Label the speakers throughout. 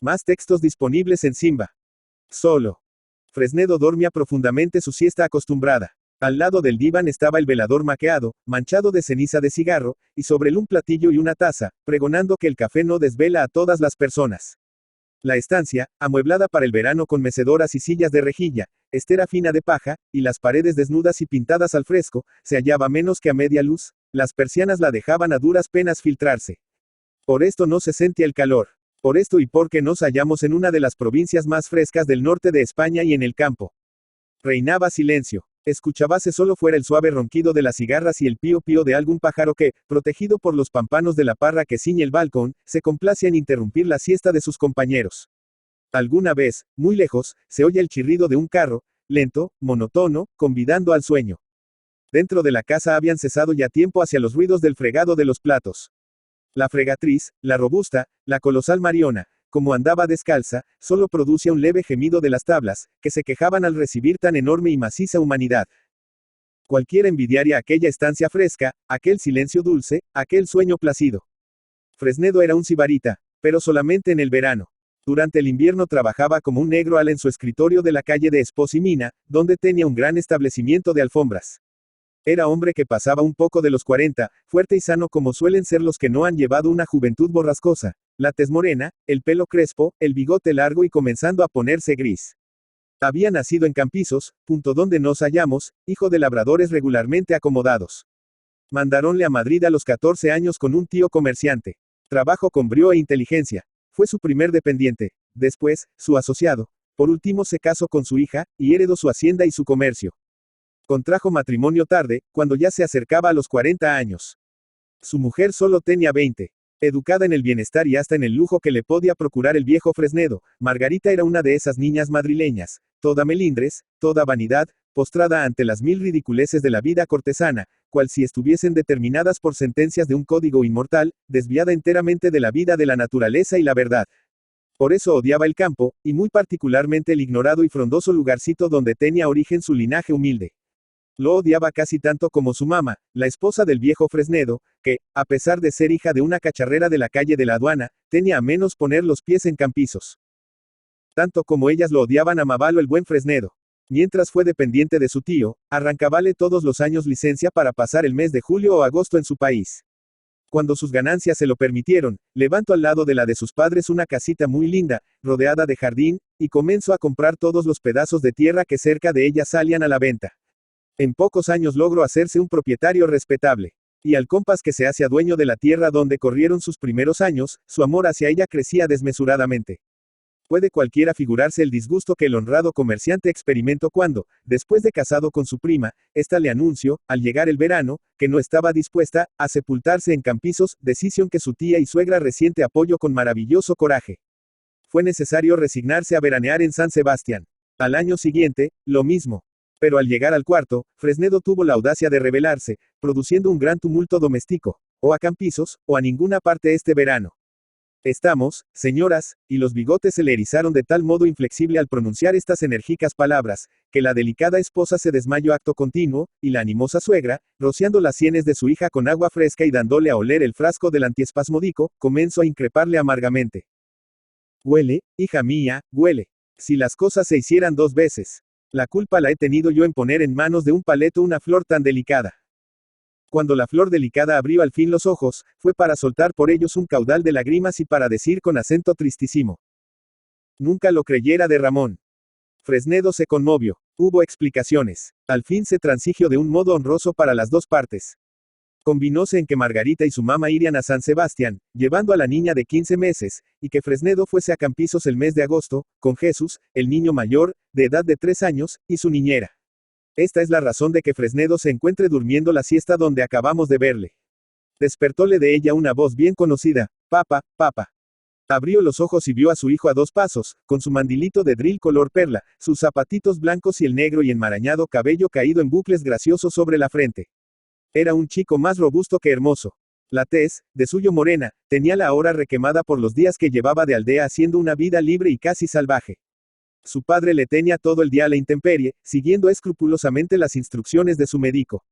Speaker 1: Más textos disponibles en Simba. Solo. Fresnedo dormía profundamente su siesta acostumbrada. Al lado del diván estaba el velador maqueado, manchado de ceniza de cigarro, y sobre él un platillo y una taza, pregonando que el café no desvela a todas las personas. La estancia, amueblada para el verano con mecedoras y sillas de rejilla, estera fina de paja, y las paredes desnudas y pintadas al fresco, se hallaba menos que a media luz, las persianas la dejaban a duras penas filtrarse. Por esto no se sentía el calor. Por esto y porque nos hallamos en una de las provincias más frescas del norte de España y en el campo. Reinaba silencio. Escuchábase solo fuera el suave ronquido de las cigarras y el pío pío de algún pájaro que, protegido por los pampanos de la parra que ciñe el balcón, se complace en interrumpir la siesta de sus compañeros. Alguna vez, muy lejos, se oye el chirrido de un carro, lento, monótono, convidando al sueño. Dentro de la casa habían cesado ya tiempo hacia los ruidos del fregado de los platos. La fregatriz, la robusta, la colosal Mariona, como andaba descalza, solo producía un leve gemido de las tablas, que se quejaban al recibir tan enorme y maciza humanidad. Cualquiera envidiaría aquella estancia fresca, aquel silencio dulce, aquel sueño plácido. Fresnedo era un sibarita, pero solamente en el verano. Durante el invierno trabajaba como un negro al en su escritorio de la calle de Espós y Mina, donde tenía un gran establecimiento de alfombras. Era hombre que pasaba un poco de los 40, fuerte y sano como suelen ser los que no han llevado una juventud borrascosa, la tez morena, el pelo crespo, el bigote largo y comenzando a ponerse gris. Había nacido en Campizos, punto donde nos hallamos, hijo de labradores regularmente acomodados. Mandaronle a Madrid a los 14 años con un tío comerciante. Trabajo con brío e inteligencia. Fue su primer dependiente, después, su asociado. Por último se casó con su hija, y heredó su hacienda y su comercio. Contrajo matrimonio tarde, cuando ya se acercaba a los 40 años. Su mujer solo tenía 20. Educada en el bienestar y hasta en el lujo que le podía procurar el viejo Fresnedo, Margarita era una de esas niñas madrileñas, toda melindres, toda vanidad, postrada ante las mil ridiculeces de la vida cortesana, cual si estuviesen determinadas por sentencias de un código inmortal, desviada enteramente de la vida de la naturaleza y la verdad. Por eso odiaba el campo, y muy particularmente el ignorado y frondoso lugarcito donde tenía origen su linaje humilde. Lo odiaba casi tanto como su mamá, la esposa del viejo Fresnedo, que, a pesar de ser hija de una cacharrera de la calle de la Aduana, tenía a menos poner los pies en Campizos. Tanto como ellas lo odiaban amábalo el buen Fresnedo. Mientras fue dependiente de su tío, arrancábale todos los años licencia para pasar el mes de julio o agosto en su país. Cuando sus ganancias se lo permitieron, levantó al lado de la de sus padres una casita muy linda, rodeada de jardín, y comenzó a comprar todos los pedazos de tierra que cerca de ella salían a la venta. En pocos años logró hacerse un propietario respetable. Y al compás que se hace dueño de la tierra donde corrieron sus primeros años, su amor hacia ella crecía desmesuradamente. Puede cualquiera figurarse el disgusto que el honrado comerciante experimentó cuando, después de casado con su prima, ésta le anunció, al llegar el verano, que no estaba dispuesta a sepultarse en Campizos, decisión que su tía y suegra reciente apoyó con maravilloso coraje. Fue necesario resignarse a veranear en San Sebastián. Al año siguiente, lo mismo. Pero al llegar al cuarto, Fresnedo tuvo la audacia de rebelarse, produciendo un gran tumulto doméstico, o a Campizos, o a ninguna parte este verano. Estamos, señoras, y los bigotes se le erizaron de tal modo inflexible al pronunciar estas enérgicas palabras, que la delicada esposa se desmayó acto continuo, y la animosa suegra, rociando las sienes de su hija con agua fresca y dándole a oler el frasco del antiespasmódico, comenzó a increparle amargamente. Huele, hija mía, huele. Si las cosas se hicieran 2 veces. La culpa la he tenido yo en poner en manos de un paleto una flor tan delicada. Cuando la flor delicada abrió al fin los ojos, fue para soltar por ellos un caudal de lágrimas y para decir con acento tristísimo. Nunca lo creyera de Ramón. Fresnedo se conmovió. Hubo explicaciones. Al fin se transigió de un modo honroso para las dos partes. Combinóse en que Margarita y su mamá irían a San Sebastián, llevando a la niña de 15 meses, y que Fresnedo fuese a Campizos el mes de agosto, con Jesús, el niño mayor, de edad de 3 años, y su niñera. Esta es la razón de que Fresnedo se encuentre durmiendo la siesta donde acabamos de verle. Despertóle de ella una voz bien conocida, papá, papá. Abrió los ojos y vio a su hijo a 2 pasos, con su mandilito de dril color perla, sus zapatitos blancos y el negro y enmarañado cabello caído en bucles graciosos sobre la frente. Era un chico más robusto que hermoso. La tez, de suyo morena, tenía la hora requemada por los días que llevaba de aldea haciendo una vida libre y casi salvaje. Su padre le tenía todo el día a la intemperie, siguiendo escrupulosamente las instrucciones de su médico.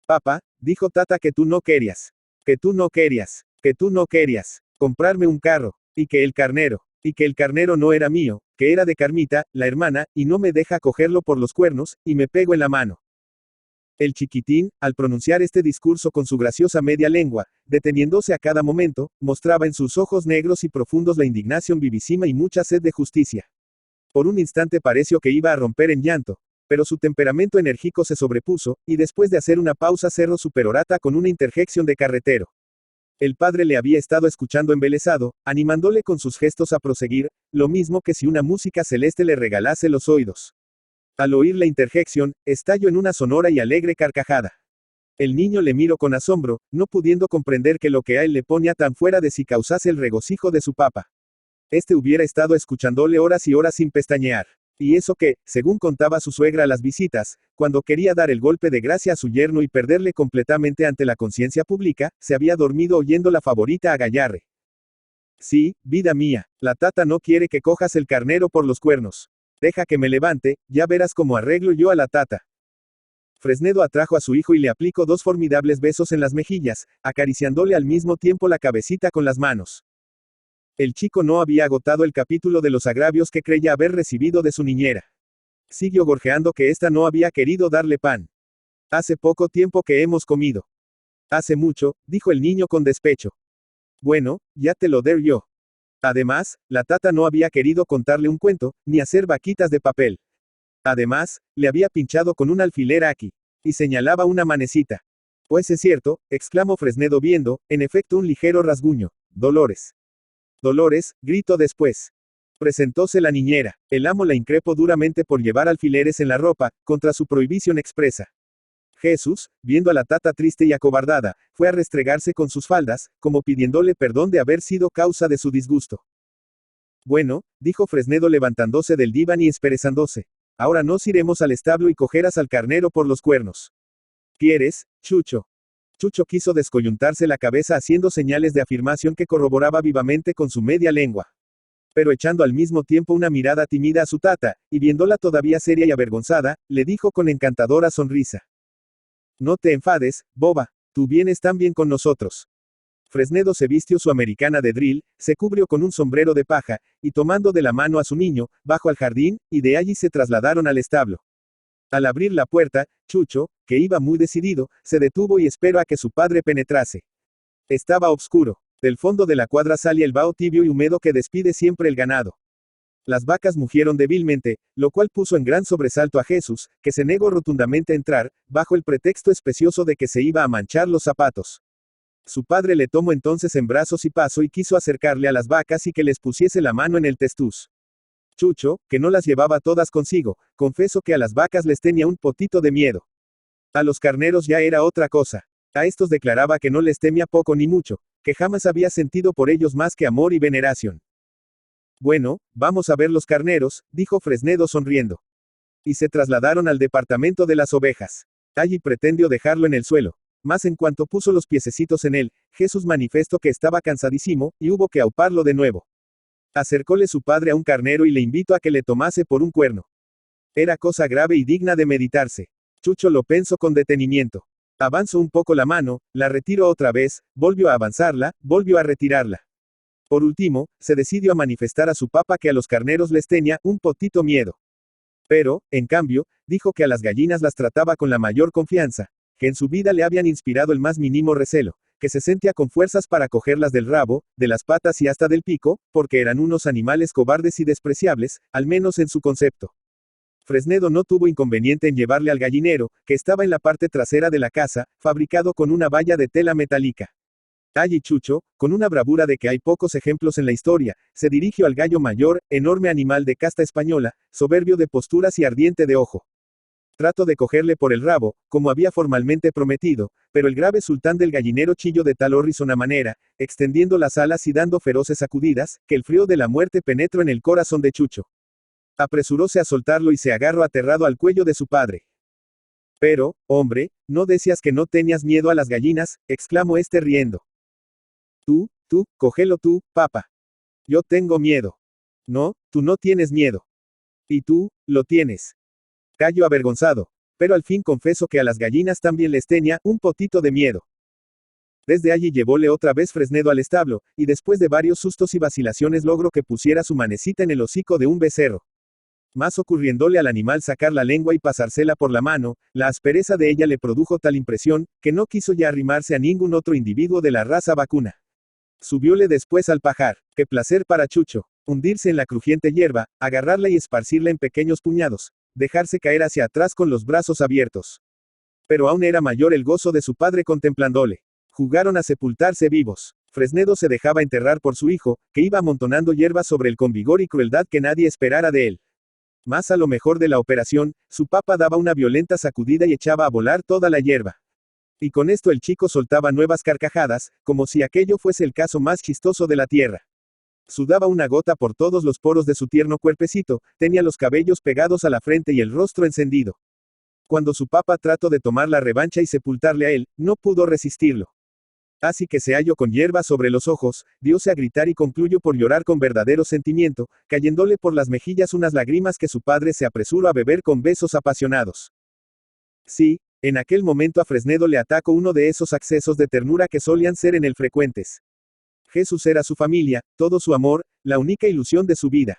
Speaker 1: Papá, dijo Tata que tú no querías. Que tú no querías. Que tú no querías. Comprarme un carro. Y que el carnero. Y que el carnero no era mío, que era de Carmita, la hermana, y no me deja cogerlo por los cuernos, y me pego en la mano. El chiquitín, al pronunciar este discurso con su graciosa media lengua, deteniéndose a cada momento, mostraba en sus ojos negros y profundos la indignación vivísima y mucha sed de justicia. Por un instante pareció que iba a romper en llanto, pero su temperamento enérgico se sobrepuso, y después de hacer una pausa cerró su perorata con una interjección de carretero. El padre le había estado escuchando embelesado, animándole con sus gestos a proseguir, lo mismo que si una música celeste le regalase los oídos. Al oír la interjección, estalló en una sonora y alegre carcajada. El niño le miró con asombro, no pudiendo comprender que lo que a él le ponía tan fuera de sí causase el regocijo de su papa. Este hubiera estado escuchándole horas y horas sin pestañear. Y eso que, según contaba su suegra a las visitas, cuando quería dar el golpe de gracia a su yerno y perderle completamente ante la conciencia pública, se había dormido oyendo la favorita a Gayarre. Sí, vida mía, la tata no quiere que cojas el carnero por los cuernos. Deja que me levante, ya verás cómo arreglo yo a la tata. Fresnedo atrajo a su hijo y le aplicó 2 formidables besos en las mejillas, acariciándole al mismo tiempo la cabecita con las manos. El chico no había agotado el capítulo de los agravios que creía haber recibido de su niñera. Siguió gorjeando que ésta no había querido darle pan. Hace poco tiempo que hemos comido. Hace mucho, dijo el niño con despecho. Bueno, ya te lo doy yo. Además, la tata no había querido contarle un cuento, ni hacer vaquitas de papel. Además, le había pinchado con un alfiler aquí. Y señalaba una manecita. Pues es cierto, exclamó Fresnedo viendo, en efecto un ligero rasguño. Dolores. Dolores, gritó después. Presentóse la niñera. El amo la increpó duramente por llevar alfileres en la ropa, contra su prohibición expresa. Jesús, viendo a la tata triste y acobardada, fue a restregarse con sus faldas, como pidiéndole perdón de haber sido causa de su disgusto. Bueno, dijo Fresnedo levantándose del diván y esperezándose. Ahora nos iremos al establo y cogerás al carnero por los cuernos. ¿Quieres, Chucho? Chucho quiso descoyuntarse la cabeza haciendo señales de afirmación que corroboraba vivamente con su media lengua. Pero echando al mismo tiempo una mirada tímida a su tata, y viéndola todavía seria y avergonzada, le dijo con encantadora sonrisa. No te enfades, boba, tú vienes tan bien con nosotros. Fresnedo se vistió su americana de drill, se cubrió con un sombrero de paja, y tomando de la mano a su niño, bajó al jardín, y de allí se trasladaron al establo. Al abrir la puerta, Chucho, que iba muy decidido, se detuvo y esperó a que su padre penetrase. Estaba oscuro. Del fondo de la cuadra salía el vaho tibio y húmedo que despide siempre el ganado. Las vacas mugieron débilmente, lo cual puso en gran sobresalto a Jesús, que se negó rotundamente a entrar, bajo el pretexto especioso de que se iba a manchar los zapatos. Su padre le tomó entonces en brazos y pasó y quiso acercarle a las vacas y que les pusiese la mano en el testuz. Chucho, que no las llevaba todas consigo, confesó que a las vacas les tenía un potito de miedo. A los carneros ya era otra cosa. A estos declaraba que no les temía poco ni mucho, que jamás había sentido por ellos más que amor y veneración. Bueno, vamos a ver los carneros, dijo Fresnedo sonriendo. Y se trasladaron al departamento de las ovejas. Allí pretendió dejarlo en el suelo. Mas en cuanto puso los piececitos en él, Jesús manifestó que estaba cansadísimo, y hubo que auparlo de nuevo. Acercóle su padre a un carnero y le invitó a que le tomase por un cuerno. Era cosa grave y digna de meditarse. Chucho lo pensó con detenimiento. Avanzó un poco la mano, la retiró otra vez, volvió a avanzarla, volvió a retirarla. Por último, se decidió a manifestar a su papa que a los carneros les tenía un potito miedo. Pero, en cambio, dijo que a las gallinas las trataba con la mayor confianza, que en su vida le habían inspirado el más mínimo recelo, que se sentía con fuerzas para cogerlas del rabo, de las patas y hasta del pico, porque eran unos animales cobardes y despreciables, al menos en su concepto. Fresnedo no tuvo inconveniente en llevarle al gallinero, que estaba en la parte trasera de la casa, fabricado con una valla de tela metálica. Allí Chucho, con una bravura de que hay pocos ejemplos en la historia, se dirigió al gallo mayor, enorme animal de casta española, soberbio de posturas y ardiente de ojo. Trató de cogerle por el rabo, como había formalmente prometido, pero el grave sultán del gallinero chilló de tal horrísona manera, extendiendo las alas y dando feroces sacudidas, que el frío de la muerte penetró en el corazón de Chucho. Apresuróse a soltarlo y se agarró aterrado al cuello de su padre. Pero, hombre, ¿no decías que no tenías miedo a las gallinas?, exclamó este riendo. Tú, cógelo tú, papa. Yo tengo miedo. No, tú no tienes miedo. Y tú, lo tienes. Cayó avergonzado. Pero al fin confesó que a las gallinas también les tenía un potito de miedo. Desde allí llevóle otra vez Fresnedo al establo, y después de varios sustos y vacilaciones logró que pusiera su manecita en el hocico de un becerro. Más ocurriéndole al animal sacar la lengua y pasársela por la mano, la aspereza de ella le produjo tal impresión, que no quiso ya arrimarse a ningún otro individuo de la raza vacuna. Subióle después al pajar. Qué placer para Chucho. Hundirse en la crujiente hierba, agarrarla y esparcirla en pequeños puñados, dejarse caer hacia atrás con los brazos abiertos. Pero aún era mayor el gozo de su padre contemplándole. Jugaron a sepultarse vivos. Fresnedo se dejaba enterrar por su hijo, que iba amontonando hierba sobre él con vigor y crueldad que nadie esperara de él. Más a lo mejor de la operación, su papa daba una violenta sacudida y echaba a volar toda la hierba. Y con esto el chico soltaba nuevas carcajadas, como si aquello fuese el caso más chistoso de la tierra. Sudaba una gota por todos los poros de su tierno cuerpecito, tenía los cabellos pegados a la frente y el rostro encendido. Cuando su papa trató de tomar la revancha y sepultarle a él, no pudo resistirlo. Así que se halló con hierba sobre los ojos, dióse a gritar y concluyó por llorar con verdadero sentimiento, cayéndole por las mejillas unas lágrimas que su padre se apresuró a beber con besos apasionados. Sí, en aquel momento a Fresnedo le atacó uno de esos accesos de ternura que solían ser en él frecuentes. Jesús era su familia, todo su amor, la única ilusión de su vida.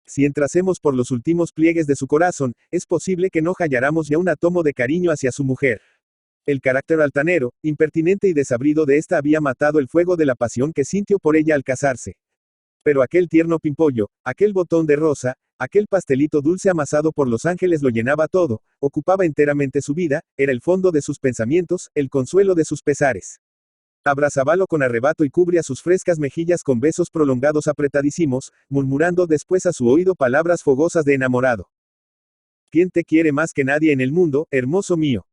Speaker 1: Si entrásemos por los últimos pliegues de su corazón, es posible que no halláramos ya un átomo de cariño hacia su mujer. El carácter altanero, impertinente y desabrido de ésta había matado el fuego de la pasión que sintió por ella al casarse. Pero aquel tierno pimpollo, aquel botón de rosa, aquel pastelito dulce amasado por los ángeles lo llenaba todo, ocupaba enteramente su vida, era el fondo de sus pensamientos, el consuelo de sus pesares. Abrazábalo con arrebato y cubría sus frescas mejillas con besos prolongados apretadísimos, murmurando después a su oído palabras fogosas de enamorado. ¿Quién te quiere más que nadie en el mundo, hermoso mío?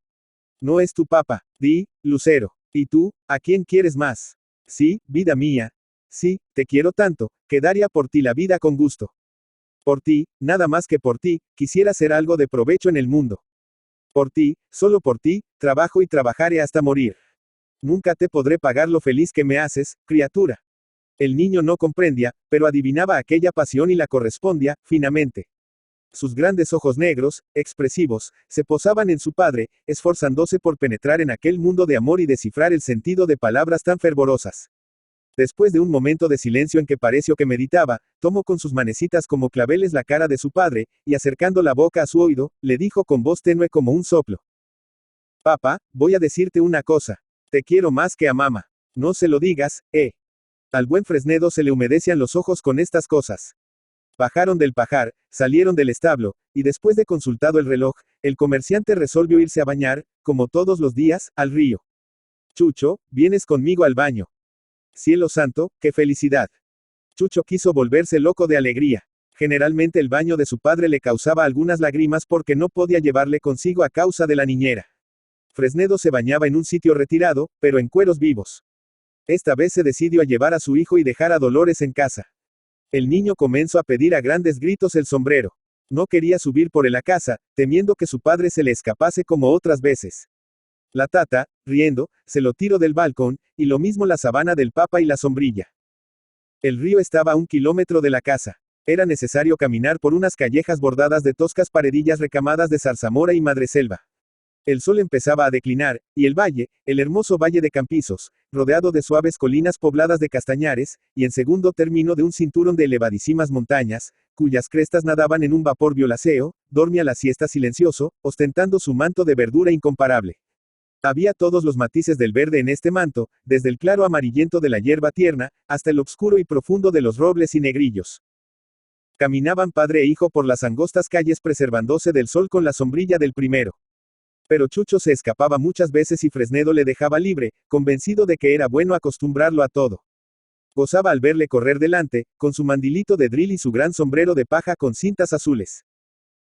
Speaker 1: No es tu papa, di, Lucero. ¿Y tú, a quién quieres más? Sí, vida mía. Sí, te quiero tanto, que daría por ti la vida con gusto. Por ti, nada más que por ti, quisiera hacer algo de provecho en el mundo. Por ti, solo por ti, trabajo y trabajaré hasta morir. Nunca te podré pagar lo feliz que me haces, criatura. El niño no comprendía, pero adivinaba aquella pasión y la correspondía, finamente. Sus grandes ojos negros, expresivos, se posaban en su padre, esforzándose por penetrar en aquel mundo de amor y descifrar el sentido de palabras tan fervorosas. Después de un momento de silencio en que pareció que meditaba, tomó con sus manecitas como claveles la cara de su padre, y acercando la boca a su oído, le dijo con voz tenue como un soplo. Papá, voy a decirte una cosa. Te quiero más que a mamá. No se lo digas, Al buen Fresnedo se le humedecían los ojos con estas cosas. Bajaron del pajar, salieron del establo, y después de consultado el reloj, el comerciante resolvió irse a bañar, como todos los días, al río. Chucho, vienes conmigo al baño. Cielo santo, qué felicidad. Chucho quiso volverse loco de alegría. Generalmente el baño de su padre le causaba algunas lágrimas porque no podía llevarle consigo a causa de la niñera. Fresnedo se bañaba en un sitio retirado, pero en cueros vivos. Esta vez se decidió a llevar a su hijo y dejar a Dolores en casa. El niño comenzó a pedir a grandes gritos el sombrero. No quería subir por la casa, temiendo que su padre se le escapase como otras veces. La tata, riendo, se lo tiró del balcón, y lo mismo la sabana del papa y la sombrilla. El río estaba a 1 kilómetro de la casa. Era necesario caminar por unas callejas bordadas de toscas paredillas recamadas de zarzamora y madreselva. El sol empezaba a declinar, y el valle, el hermoso valle de Campizos, rodeado de suaves colinas pobladas de castañares, y en segundo término de un cinturón de elevadísimas montañas, cuyas crestas nadaban en un vapor violáceo, dormía la siesta silencioso, ostentando su manto de verdura incomparable. Había todos los matices del verde en este manto, desde el claro amarillento de la hierba tierna, hasta el obscuro y profundo de los robles y negrillos. Caminaban padre e hijo por las angostas calles preservándose del sol con la sombrilla del primero. Pero Chucho se escapaba muchas veces y Fresnedo le dejaba libre, convencido de que era bueno acostumbrarlo a todo. Gozaba al verle correr delante, con su mandilito de dril y su gran sombrero de paja con cintas azules.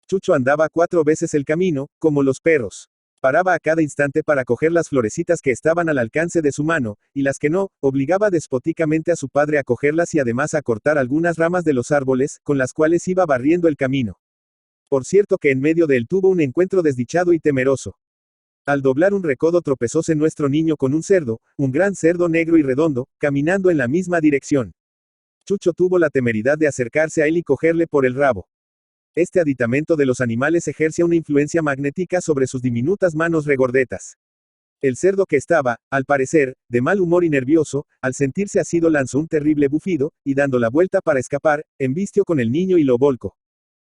Speaker 1: Chucho andaba 4 veces el camino, como los perros. Paraba a cada instante para coger las florecitas que estaban al alcance de su mano, y las que no, obligaba despóticamente a su padre a cogerlas y además a cortar algunas ramas de los árboles, con las cuales iba barriendo el camino. Por cierto que en medio de él tuvo un encuentro desdichado y temeroso. Al doblar un recodo tropezóse nuestro niño con un cerdo, un gran cerdo negro y redondo, caminando en la misma dirección. Chucho tuvo la temeridad de acercarse a él y cogerle por el rabo. Este aditamento de los animales ejerce una influencia magnética sobre sus diminutas manos regordetas. El cerdo, que estaba, al parecer, de mal humor y nervioso, al sentirse asido lanzó un terrible bufido, y dando la vuelta para escapar, embistió con el niño y lo volcó.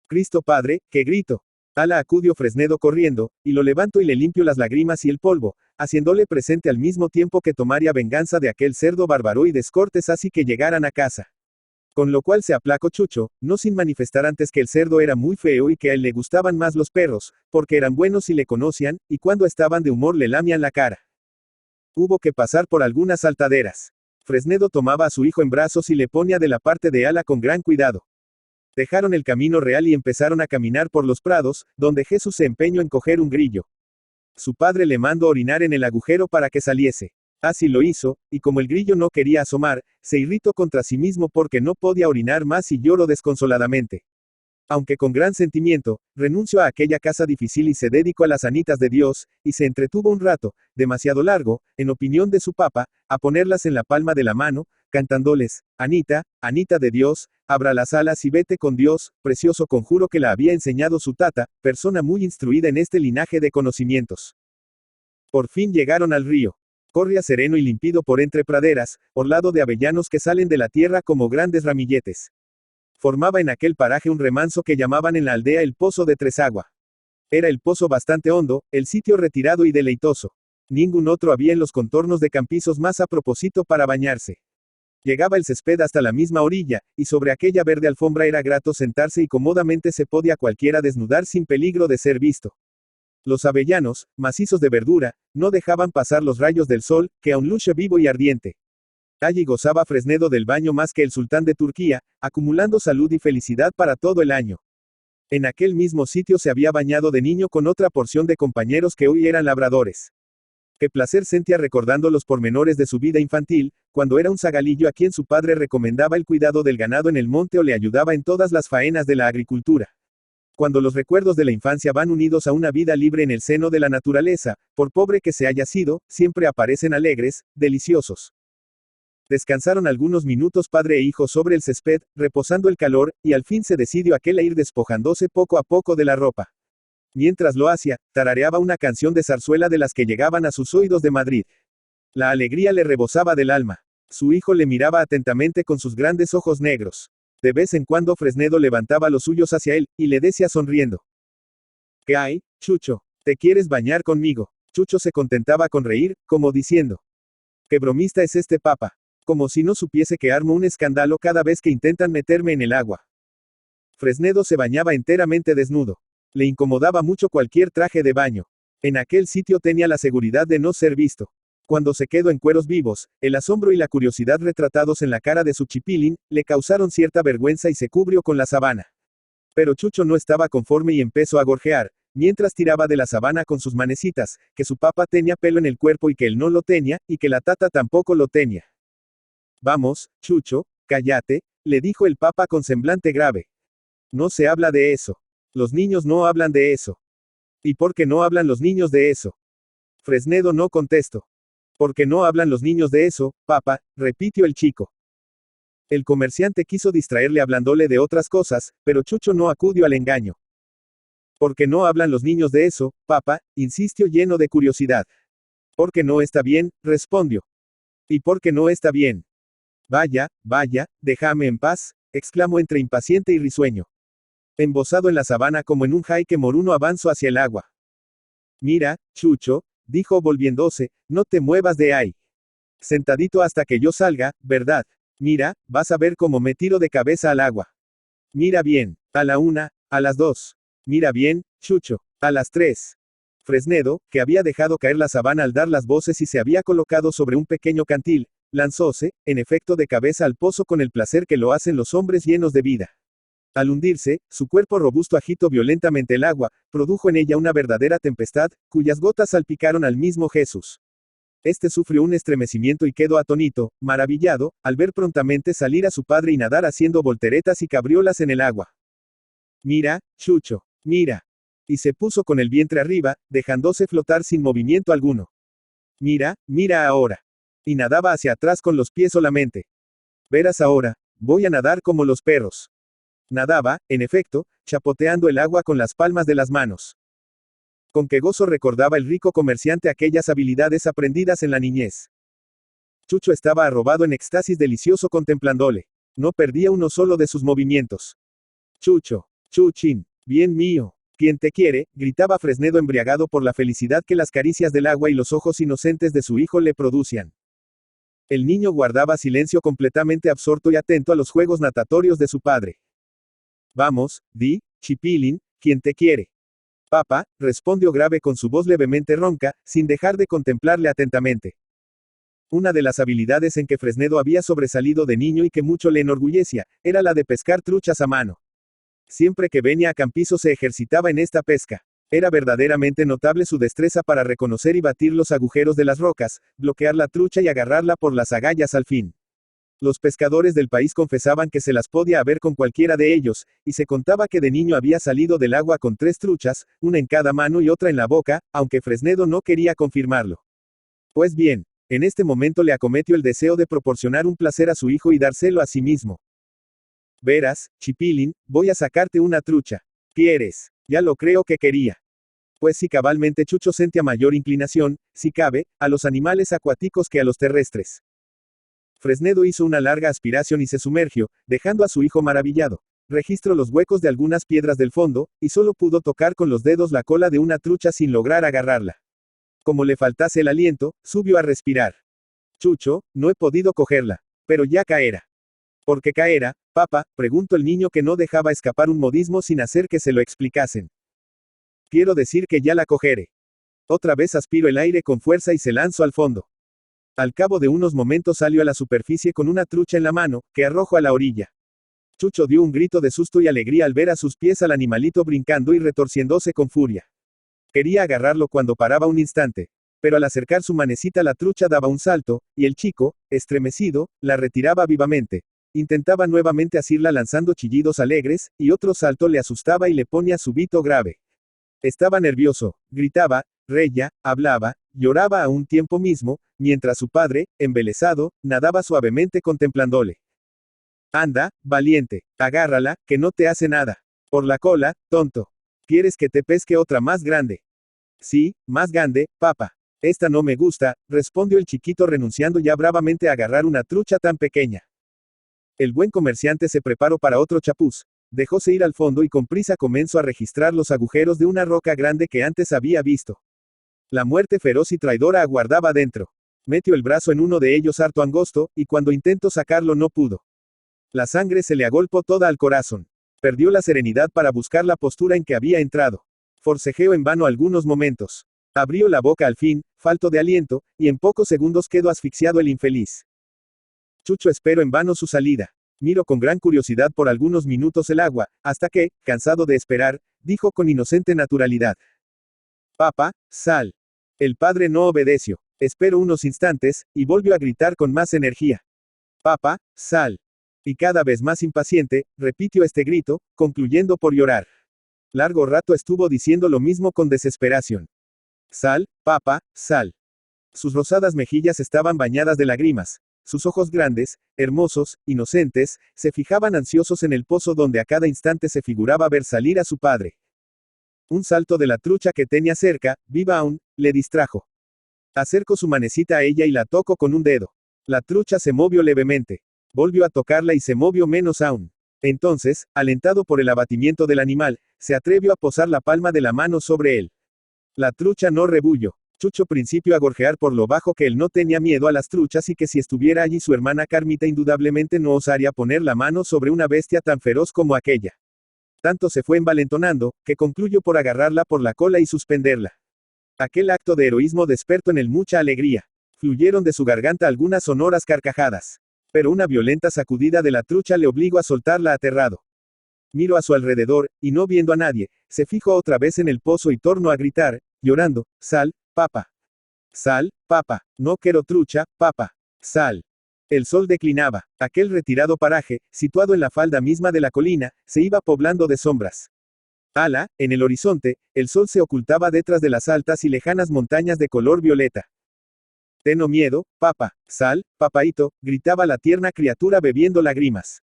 Speaker 1: Cristo Padre, qué grito. Ala, acudió Fresnedo corriendo, y lo levanto y le limpio las lágrimas y el polvo, haciéndole presente al mismo tiempo que tomaría venganza de aquel cerdo bárbaro y descortés así que llegaran a casa. Con lo cual se aplacó Chucho, no sin manifestar antes que el cerdo era muy feo y que a él le gustaban más los perros, porque eran buenos y le conocían, y cuando estaban de humor le lamían la cara. Hubo que pasar por algunas saltaderas. Fresnedo tomaba a su hijo en brazos y le ponía de la parte de ala con gran cuidado. Dejaron el camino real y empezaron a caminar por los prados, donde Jesús se empeñó en coger un grillo. Su padre le mandó orinar en el agujero para que saliese. Así lo hizo, y como el grillo no quería asomar, se irritó contra sí mismo porque no podía orinar más y lloró desconsoladamente. Aunque con gran sentimiento, renunció a aquella casa difícil y se dedicó a las anitas de Dios, y se entretuvo un rato, demasiado largo, en opinión de su papa, a ponerlas en la palma de la mano, cantándoles: Anita, Anita de Dios, abra las alas y vete con Dios, precioso conjuro que la había enseñado su tata, persona muy instruida en este linaje de conocimientos. Por fin llegaron al río. Corría sereno y limpido por entre praderas, orlado de avellanos que salen de la tierra como grandes ramilletes. Formaba en aquel paraje un remanso que llamaban en la aldea el Pozo de Tresagua. Era el pozo bastante hondo, el sitio retirado y deleitoso. Ningún otro había en los contornos de Campizos más a propósito para bañarse. Llegaba el césped hasta la misma orilla, y sobre aquella verde alfombra era grato sentarse y cómodamente se podía cualquiera desnudar sin peligro de ser visto. Los avellanos, macizos de verdura, no dejaban pasar los rayos del sol, que aún luce vivo y ardiente. Allí gozaba Fresnedo del baño más que el sultán de Turquía, acumulando salud y felicidad para todo el año. En aquel mismo sitio se había bañado de niño con otra porción de compañeros que hoy eran labradores. Qué placer sentía recordando los pormenores de su vida infantil, cuando era un zagalillo a quien su padre recomendaba el cuidado del ganado en el monte o le ayudaba en todas las faenas de la agricultura. Cuando los recuerdos de la infancia van unidos a una vida libre en el seno de la naturaleza, por pobre que se haya sido, siempre aparecen alegres, deliciosos. Descansaron algunos minutos padre e hijo sobre el césped, reposando el calor, y al fin se decidió aquel a ir despojándose poco a poco de la ropa. Mientras lo hacía, tarareaba una canción de zarzuela de las que llegaban a sus oídos de Madrid. La alegría le rebosaba del alma. Su hijo le miraba atentamente con sus grandes ojos negros. De vez en cuando Fresnedo levantaba los suyos hacia él, y le decía sonriendo: ¿Qué hay, Chucho? ¿Te quieres bañar conmigo? Chucho se contentaba con reír, como diciendo: ¿Qué bromista es este papa? Como si no supiese que armo un escándalo cada vez que intentan meterme en el agua. Fresnedo se bañaba enteramente desnudo. Le incomodaba mucho cualquier traje de baño. En aquel sitio tenía la seguridad de no ser visto. Cuando se quedó en cueros vivos, el asombro y la curiosidad retratados en la cara de su chipilín, le causaron cierta vergüenza y se cubrió con la sabana. Pero Chucho no estaba conforme y empezó a gorjear, mientras tiraba de la sabana con sus manecitas, que su papá tenía pelo en el cuerpo y que él no lo tenía, y que la tata tampoco lo tenía. Vamos, Chucho, cállate, le dijo el papa con semblante grave. No se habla de eso. Los niños no hablan de eso. ¿Y por qué no hablan los niños de eso? Fresnedo no contestó. ¿Por qué no hablan los niños de eso, papa?, repitió el chico. El comerciante quiso distraerle hablándole de otras cosas, pero Chucho no acudió al engaño. ¿Por qué no hablan los niños de eso, papa?, insistió lleno de curiosidad. Porque no está bien, respondió. ¿Y por qué no está bien? Vaya, vaya, déjame en paz, exclamó entre impaciente y risueño. Embosado en la sabana como en un jaique moruno avanzó hacia el agua. Mira, Chucho, dijo volviéndose, no te muevas de ahí. Sentadito hasta que yo salga, ¿verdad? Mira, vas a ver cómo me tiro de cabeza al agua. Mira bien, a la 1, a las 2. Mira bien, Chucho, a las 3. Fresnedo, que había dejado caer la sabana al dar las voces y se había colocado sobre un pequeño cantil, lanzóse, en efecto de cabeza al pozo con el placer que lo hacen los hombres llenos de vida. Al hundirse, su cuerpo robusto agitó violentamente el agua, produjo en ella una verdadera tempestad, cuyas gotas salpicaron al mismo Jesús. Este sufrió un estremecimiento y quedó atónito, maravillado, al ver prontamente salir a su padre y nadar haciendo volteretas y cabriolas en el agua. Mira, Chucho, mira. Y se puso con el vientre arriba, dejándose flotar sin movimiento alguno. Mira, mira ahora. Y nadaba hacia atrás con los pies solamente. Verás ahora, voy a nadar como los perros. Nadaba, en efecto, chapoteando el agua con las palmas de las manos. Con qué gozo recordaba el rico comerciante aquellas habilidades aprendidas en la niñez. Chucho estaba arrobado en éxtasis delicioso contemplándole. No perdía uno solo de sus movimientos. Chucho, Chuchín, bien mío, quien te quiere, gritaba Fresnedo embriagado por la felicidad que las caricias del agua y los ojos inocentes de su hijo le producían. El niño guardaba silencio completamente absorto y atento a los juegos natatorios de su padre. Vamos, di, Chipilín, quien te quiere. Papá, respondió grave con su voz levemente ronca, sin dejar de contemplarle atentamente. Una de las habilidades en que Fresnedo había sobresalido de niño y que mucho le enorgullecía, era la de pescar truchas a mano. Siempre que venía a Campizo se ejercitaba en esta pesca. Era verdaderamente notable su destreza para reconocer y batir los agujeros de las rocas, bloquear la trucha y agarrarla por las agallas al fin. Los pescadores del país confesaban que se las podía haber con cualquiera de ellos, y se contaba que de niño había salido del agua con 3 truchas, una en cada mano y otra en la boca, aunque Fresnedo no quería confirmarlo. Pues bien, en este momento le acometió el deseo de proporcionar un placer a su hijo y dárselo a sí mismo. Verás, Chipilín, voy a sacarte una trucha. ¿Quieres? Ya lo creo que quería. Pues sí, cabalmente Chucho sentía mayor inclinación, si cabe, a los animales acuáticos que a los terrestres. Fresnedo hizo una larga aspiración y se sumergió, dejando a su hijo maravillado. Registró los huecos de algunas piedras del fondo, y solo pudo tocar con los dedos la cola de una trucha sin lograr agarrarla. Como le faltase el aliento, subió a respirar. Chucho, no he podido cogerla. Pero ya caerá. ¿Por qué caerá, papá? Preguntó el niño que no dejaba escapar un modismo sin hacer que se lo explicasen. Quiero decir que ya la cogeré. Otra vez aspiró el aire con fuerza y se lanzó al fondo. Al cabo de unos momentos salió a la superficie con una trucha en la mano, que arrojó a la orilla. Chucho dio un grito de susto y alegría al ver a sus pies al animalito brincando y retorciéndose con furia. Quería agarrarlo cuando paraba un instante, pero al acercar su manecita la trucha daba un salto, y el chico, estremecido, la retiraba vivamente. Intentaba nuevamente asirla lanzando chillidos alegres, y otro salto le asustaba y le ponía súbito grave. Estaba nervioso, gritaba, reía, hablaba, lloraba a un tiempo mismo, mientras su padre, embelesado, nadaba suavemente contemplándole. Anda, valiente, agárrala, que no te hace nada. Por la cola, tonto. ¿Quieres que te pesque otra más grande? Sí, más grande, papá. Esta no me gusta, respondió el chiquito renunciando ya bravamente a agarrar una trucha tan pequeña. El buen comerciante se preparó para otro chapuz. Dejóse ir al fondo y con prisa comenzó a registrar los agujeros de una roca grande que antes había visto. La muerte feroz y traidora aguardaba dentro. Metió el brazo en uno de ellos harto angosto, y cuando intentó sacarlo no pudo. La sangre se le agolpó toda al corazón. Perdió la serenidad para buscar la postura en que había entrado. Forcejeó en vano algunos momentos. Abrió la boca al fin, falto de aliento, y en pocos segundos quedó asfixiado el infeliz. Chucho esperó en vano su salida. Miró con gran curiosidad por algunos minutos el agua, hasta que, cansado de esperar, dijo con inocente naturalidad. Papá, sal. El padre no obedeció. Esperó unos instantes, y volvió a gritar con más energía. Papá, sal. Y cada vez más impaciente, repitió este grito, concluyendo por llorar. Largo rato estuvo diciendo lo mismo con desesperación. Sal, papá, sal. Sus rosadas mejillas estaban bañadas de lágrimas. Sus ojos grandes, hermosos, inocentes, se fijaban ansiosos en el pozo donde a cada instante se figuraba ver salir a su padre. Un salto de la trucha que tenía cerca, viva aún, le distrajo. Acercó su manecita a ella y la tocó con un dedo. La trucha se movió levemente. Volvió a tocarla y se movió menos aún. Entonces, alentado por el abatimiento del animal, se atrevió a posar la palma de la mano sobre él. La trucha no rebulló. Chucho principió a gorjear por lo bajo que él no tenía miedo a las truchas y que si estuviera allí su hermana Carmita indudablemente no osaría poner la mano sobre una bestia tan feroz como aquella. Tanto se fue envalentonando, que concluyó por agarrarla por la cola y suspenderla. Aquel acto de heroísmo despertó en él mucha alegría. Fluyeron de su garganta algunas sonoras carcajadas. Pero una violenta sacudida de la trucha le obligó a soltarla aterrado. Miró a su alrededor, y no viendo a nadie, se fijó otra vez en el pozo y tornó a gritar, llorando, sal, papá. Sal, papá. No quiero trucha, papá. Sal. El sol declinaba. Aquel retirado paraje, situado en la falda misma de la colina, se iba poblando de sombras. Ala, en el horizonte, el sol se ocultaba detrás de las altas y lejanas montañas de color violeta. Tengo miedo, papá. Sal, papaíto, gritaba la tierna criatura bebiendo lágrimas.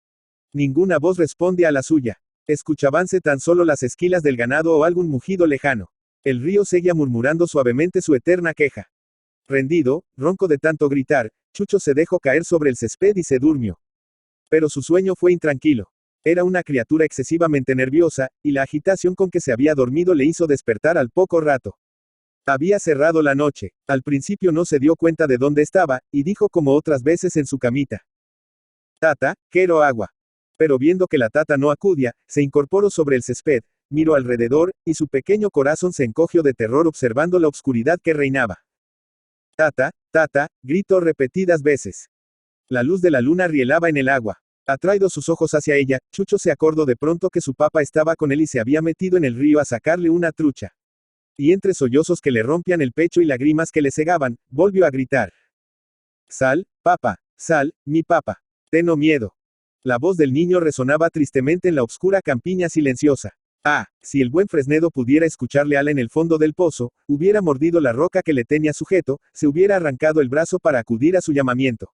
Speaker 1: Ninguna voz responde a la suya. Escuchabanse tan solo las esquilas del ganado o algún mugido lejano. El río seguía murmurando suavemente su eterna queja. Rendido, ronco de tanto gritar, Chucho se dejó caer sobre el césped y se durmió. Pero su sueño fue intranquilo. Era una criatura excesivamente nerviosa, y la agitación con que se había dormido le hizo despertar al poco rato. Había cerrado la noche. Al principio no se dio cuenta de dónde estaba, y dijo como otras veces en su camita: Tata, quiero agua. Pero viendo que la tata no acudía, se incorporó sobre el césped, miró alrededor, y su pequeño corazón se encogió de terror observando la oscuridad que reinaba. Tata, tata, gritó repetidas veces. La luz de la luna rielaba en el agua. Atraído sus ojos hacia ella, Chucho se acordó de pronto que su papá estaba con él y se había metido en el río a sacarle una trucha. Y entre sollozos que le rompían el pecho y lágrimas que le cegaban, volvió a gritar: Sal, papá, sal, mi papá. Tengo miedo. La voz del niño resonaba tristemente en la oscura campiña silenciosa. Ah, si el buen Fresnedo pudiera escucharle ala en el fondo del pozo, hubiera mordido la roca que le tenía sujeto, se hubiera arrancado el brazo para acudir a su llamamiento.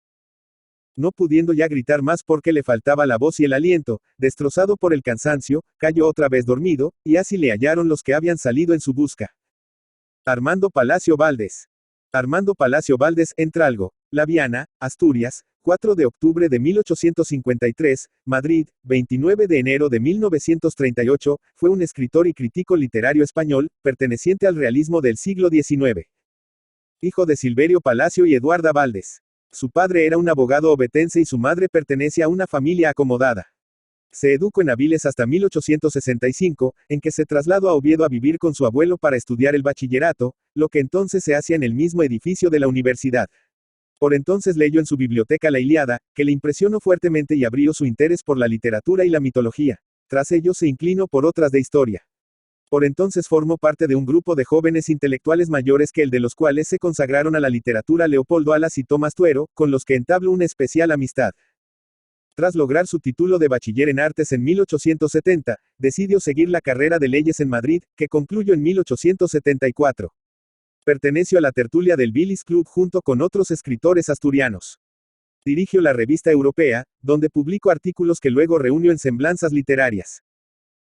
Speaker 1: No pudiendo ya gritar más porque le faltaba la voz y el aliento, destrozado por el cansancio, cayó otra vez dormido, y así le hallaron los que habían salido en su busca. Armando Palacio Valdés. Armando Palacio Valdés, Entralgo, La Viana, Asturias, 4 de octubre de 1853, Madrid, 29 de enero de 1938, fue un escritor y crítico literario español, perteneciente al realismo del siglo XIX. Hijo de Silverio Palacio y Eduarda Valdés. Su padre era un abogado ovetense y su madre pertenece a una familia acomodada. Se educó en Avilés hasta 1865, en que se trasladó a Oviedo a vivir con su abuelo para estudiar el bachillerato, lo que entonces se hacía en el mismo edificio de la universidad. Por entonces leyó en su biblioteca la Ilíada, que le impresionó fuertemente y abrió su interés por la literatura y la mitología. Tras ello se inclinó por otras de historia. Por entonces formó parte de un grupo de jóvenes intelectuales mayores que el de los cuales se consagraron a la literatura Leopoldo Alas y Tomás Tuero, con los que entabló una especial amistad. Tras lograr su título de bachiller en artes en 1870, decidió seguir la carrera de leyes en Madrid, que concluyó en 1874. Perteneció a la tertulia del Billis Club junto con otros escritores asturianos. Dirigió la Revista Europea, donde publicó artículos que luego reunió en Semblanzas Literarias.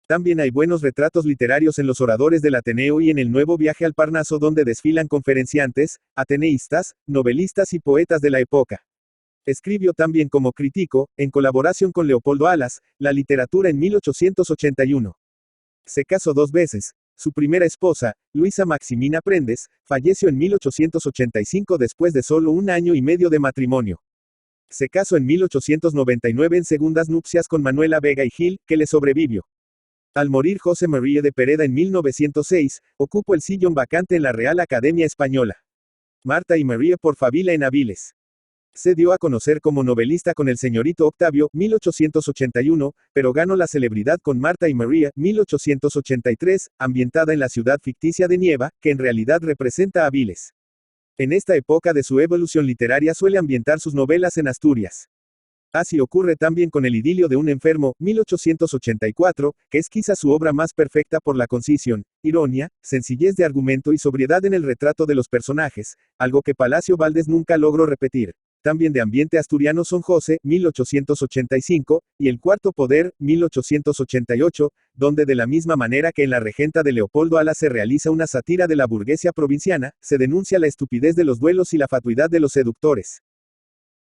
Speaker 1: También hay buenos retratos literarios en los oradores del Ateneo y en el Nuevo Viaje al Parnaso, donde desfilan conferenciantes, ateneístas, novelistas y poetas de la época. Escribió también como crítico, en colaboración con Leopoldo Alas, la literatura en 1881. Se casó 2 veces. Su primera esposa, Luisa Maximina Prendes, falleció en 1885 después de solo 1 año y medio de matrimonio. Se casó en 1899 en segundas nupcias con Manuela Vega y Gil, que le sobrevivió. Al morir José María de Pereda en 1906, ocupó el sillón vacante en la Real Academia Española. Marta y María por Favila en Avilés. Se dio a conocer como novelista con El señorito Octavio, 1881, pero ganó la celebridad con Marta y María, 1883, ambientada en la ciudad ficticia de Nieva, que en realidad representa a Avilés. En esta época de su evolución literaria suele ambientar sus novelas en Asturias. Así ocurre también con El idilio de un enfermo, 1884, que es quizá su obra más perfecta por la concisión, ironía, sencillez de argumento y sobriedad en el retrato de los personajes, algo que Palacio Valdés nunca logró repetir. También de ambiente asturiano son José, 1885, y El cuarto poder, 1888, donde de la misma manera que en La regenta de Leopoldo Alas se realiza una sátira de la burguesía provinciana, se denuncia la estupidez de los duelos y la fatuidad de los seductores.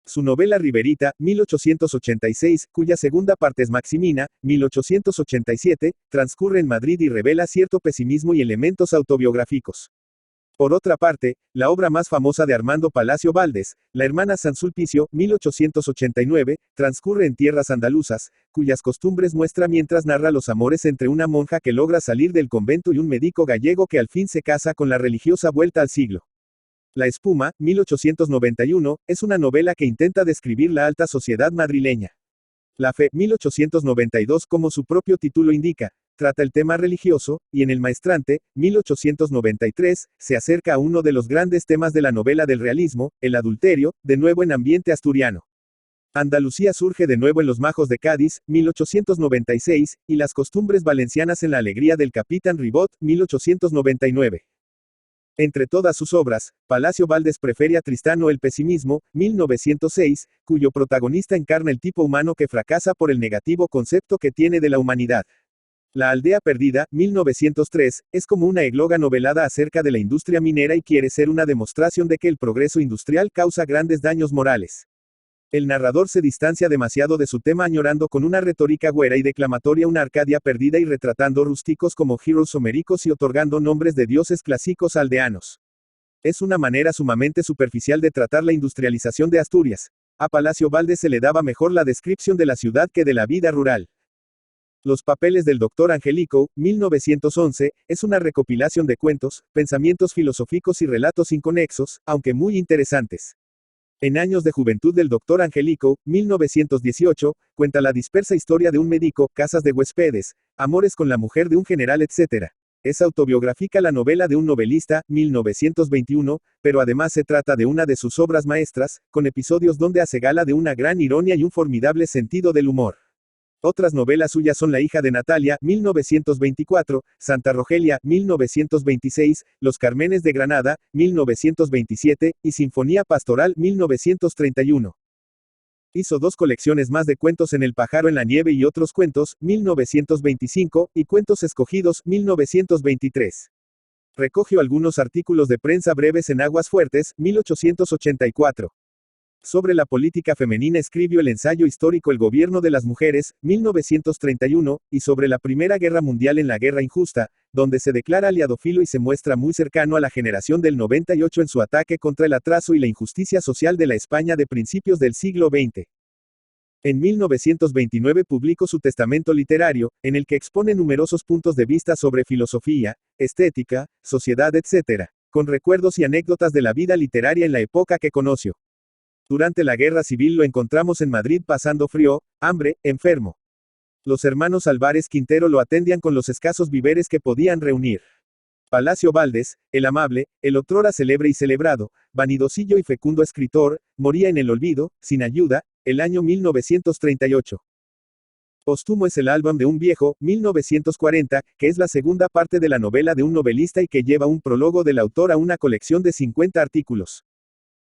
Speaker 1: Su novela Riberita, 1886, cuya segunda parte es Maximina, 1887, transcurre en Madrid y revela cierto pesimismo y elementos autobiográficos. Por otra parte, la obra más famosa de Armando Palacio Valdés, La hermana San Sulpicio, 1889, transcurre en tierras andaluzas, cuyas costumbres muestra mientras narra los amores entre una monja que logra salir del convento y un médico gallego que al fin se casa con la religiosa vuelta al siglo. La espuma, 1891, es una novela que intenta describir la alta sociedad madrileña. La fe, 1892, como su propio título indica, trata el tema religioso, y en El maestrante, 1893, se acerca a uno de los grandes temas de la novela del realismo, el adulterio, de nuevo en ambiente asturiano. Andalucía surge de nuevo en Los majos de Cádiz, 1896, y las costumbres valencianas en La alegría del capitán Ribot, 1899. Entre todas sus obras, Palacio Valdés prefiere a Tristano el pesimismo, 1906, cuyo protagonista encarna el tipo humano que fracasa por el negativo concepto que tiene de la humanidad. La aldea perdida, 1903, es como una égloga novelada acerca de la industria minera y quiere ser una demostración de que el progreso industrial causa grandes daños morales. El narrador se distancia demasiado de su tema añorando con una retórica güera y declamatoria una Arcadia perdida y retratando rústicos como heroes homéricos y otorgando nombres de dioses clásicos aldeanos. Es una manera sumamente superficial de tratar la industrialización de Asturias. A Palacio Valdés se le daba mejor la descripción de la ciudad que de la vida rural. Los papeles del Dr. Angelico, 1911, es una recopilación de cuentos, pensamientos filosóficos y relatos inconexos, aunque muy interesantes. En años de juventud del Dr. Angelico, 1918, cuenta la dispersa historia de un médico, casas de huéspedes, amores con la mujer de un general, etc. Es autobiográfica la novela de un novelista, 1921, pero además se trata de una de sus obras maestras, con episodios donde hace gala de una gran ironía y un formidable sentido del humor. Otras novelas suyas son La hija de Natalia, 1924, Santa Rogelia, 1926, Los Cármenes de Granada, 1927, y Sinfonía Pastoral, 1931. Hizo 2 colecciones más de Cuentos en el pájaro en la nieve y otros cuentos, 1925, y Cuentos escogidos, 1923. Recogió algunos artículos de prensa breves en Aguas Fuertes, 1884. Sobre la política femenina escribió el ensayo histórico El gobierno de las mujeres, 1931, y sobre la Primera Guerra Mundial en La guerra injusta, donde se declara aliadófilo y se muestra muy cercano a la generación del 98 en su ataque contra el atraso y la injusticia social de la España de principios del siglo XX. En 1929 publicó su testamento literario, en el que expone numerosos puntos de vista sobre filosofía, estética, sociedad, etc., con recuerdos y anécdotas de la vida literaria en la época que conoció. Durante la Guerra Civil lo encontramos en Madrid pasando frío, hambre, enfermo. Los hermanos Álvarez Quintero lo atendían con los escasos víveres que podían reunir. Palacio Valdés, el amable, el otrora célebre y celebrado, vanidosillo y fecundo escritor, moría en el olvido, sin ayuda, el año 1938. Póstumo es el álbum de un viejo, 1940, que es la segunda parte de la novela de un novelista y que lleva un prólogo del autor a una colección de 50 artículos.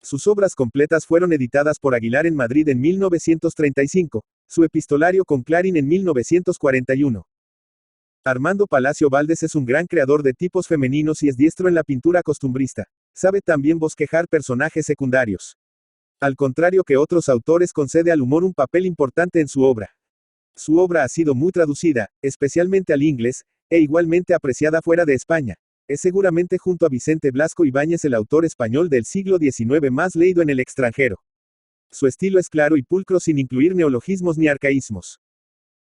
Speaker 1: Sus obras completas fueron editadas por Aguilar en Madrid en 1935, su epistolario con Clarín en 1941. Armando Palacio Valdés es un gran creador de tipos femeninos y es diestro en la pintura costumbrista. Sabe también bosquejar personajes secundarios. Al contrario que otros autores, concede al humor un papel importante en su obra. Su obra ha sido muy traducida, especialmente al inglés, e igualmente apreciada fuera de España. Es seguramente junto a Vicente Blasco Ibáñez el autor español del siglo XIX más leído en el extranjero. Su estilo es claro y pulcro sin incluir neologismos ni arcaísmos.